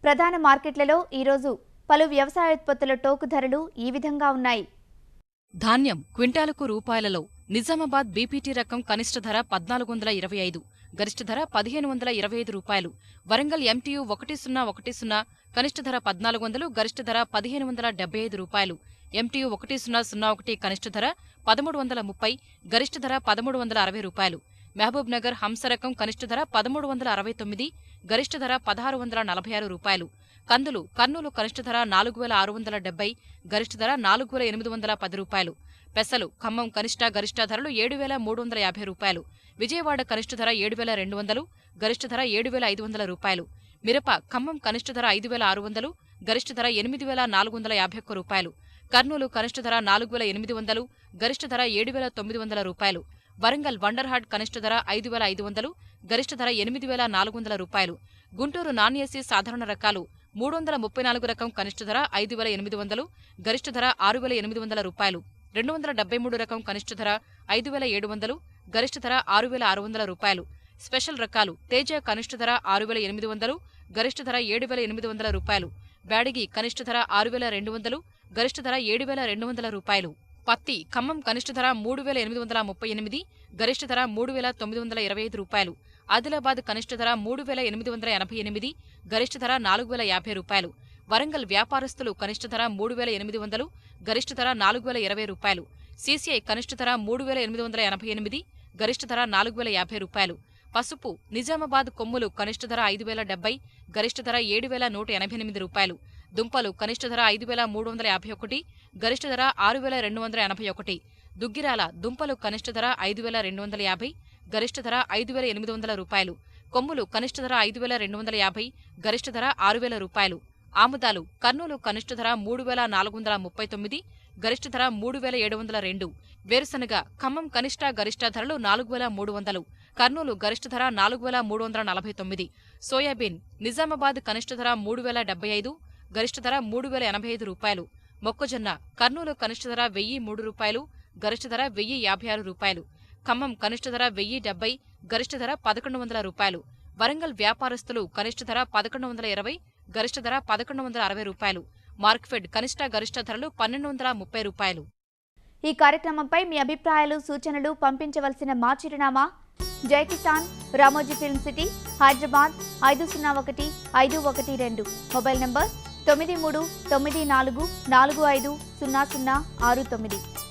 ప్రధాన మార్కెట్లలో ఈరోజు పలు వ్యవసాయోత్పత్తుల టోకు ధరలు ఈ విధంగా ఉన్నాయి. ధాన్యం క్వింటాలుకు రూపాయలలో నిజామాబాద్ బీపీటీ రకం కనిష్ట ధర 1425, గరిష్ట ధర 1525 రూపాయలు. వరంగల్ ఎంటీయూ 1010 కనిష్ట ధర 1400, గరిష్ట ధర 1575 రూపాయలు. ఎంటీయూ 1001 కనిష్ట ధర 1330, గరిష్ట ధర 1360 రూపాయలు. మహబూబ్ నగర్ హంస రకం కనిష్ట ధర 1369, గరిష్ట ధర 1646 రూపాయలు. కందులు కర్నూలు కనిష్ట ధర 4670, గరిష్ట ధర 4810 రూపాయలు. పెసలు ఖమ్మం కనిష్ట గరిష్ట ధరలు 7350 రూపాయలు. విజయవాడ కనిష్ట ధర 7200, గరిష్ట ధర 7500 రూపాయలు. మిరప ఖమ్మం కనిష్ట ధర 5600, గరిష్ట ధర 8451 రూపాయలు. కర్నూలు కనిష్ట ధర 4800, గరిష్ట ధర 7900 రూపాయలు. వరంగల్ వండర్హాట్ కనిష్ట ధర 5500, గరిష్ట ధర 8400 రూపాయలు. గుంటూరు నాన్ ఏసీ సాధారణ రకాలు 334 రకం కనిష్ట ధర 5800, గరిష్ట ధర 6800 రూపాయలు. 273 రకం కనిష్ట ధర 5700, గరిష్ట ధర 6600 రూపాయలు. స్పెషల్ రకాలు తేజ కనిష్ట ధర 6800, గరిష్ట ధర 7800 రూపాయలు. బ్యాడిగి కనిష్ట ధర 6200, గరిష్ట ధర 7200 రూపాయలు. పత్తి ఖమ్మం కనిష్ట ధర 3838, గరిష్ట ధర 3925 రూపాయలు. ఆదిలాబాద్ కనిష్ట ధర 3888, గరిష్ట ధర 4050 రూపాయలు. వరంగల్ వ్యాపారస్తులు కనిష్ట ధర 3800, గరిష్ట ధర 4020 రూపాయలు. సీసీఐ కనిష్ట ధర 3888, గరిష్ట ధర 4050 రూపాయలు. పసుపు నిజామాబాద్ కొమ్ములు కనిష్ట ధర 5070, గరిష్ట ధర 7188 రూపాయలు. దుంపలు కనిష్ట ధర 5351, గరిష్ట ధర 6281. దుగ్గిరాల దుంపలు కనిష్ట ధర 5250, గరిష్ట ధర 5800 రూపాయలు. కొమ్ములు కనిష్ట ధర 5250, గరిష్ట ధర 6000 రూపాయలు. ఆముదాలు కర్నూలు కనిష్ట ధర 3439, గరిష్ట ధర 3702. వేరుశనగ ఖమ్మం కనిష్ట గరిష్ట ధరలు 4300, కర్నూలు గరిష్ట ధర 4349. సోయాబీన్ నిజామాబాద్ కనిష్ట ధర 3075, గరిష్ట ధర 3085 రూపాయలు. మొక్కజొన్న కర్నూలు కనిష్ట ధర 1003 రూపాయలు, గరిష్ట ధర 1056 రూపాయలు. ఖమ్మం కనిష్ట ధర 1070, గరిష్ట ధర 1100 రూపాయలు. వరంగల్ వ్యాపారస్తులు కనిష్ట ధర 1120, గరిష్ట ధర 1160 రూపాయలు. మార్క్ఫెడ్ కనిష్ట గరిష్ట ధరలు 1230 రూపాయలు. ఈ కార్యక్రమంపై మీ అభిప్రాయాలు సూచనలు పంపించవలసిన మా చిరునామా జై Kisan, Ramoji film city, Hyderabad 501512. Mobile number 9394450069.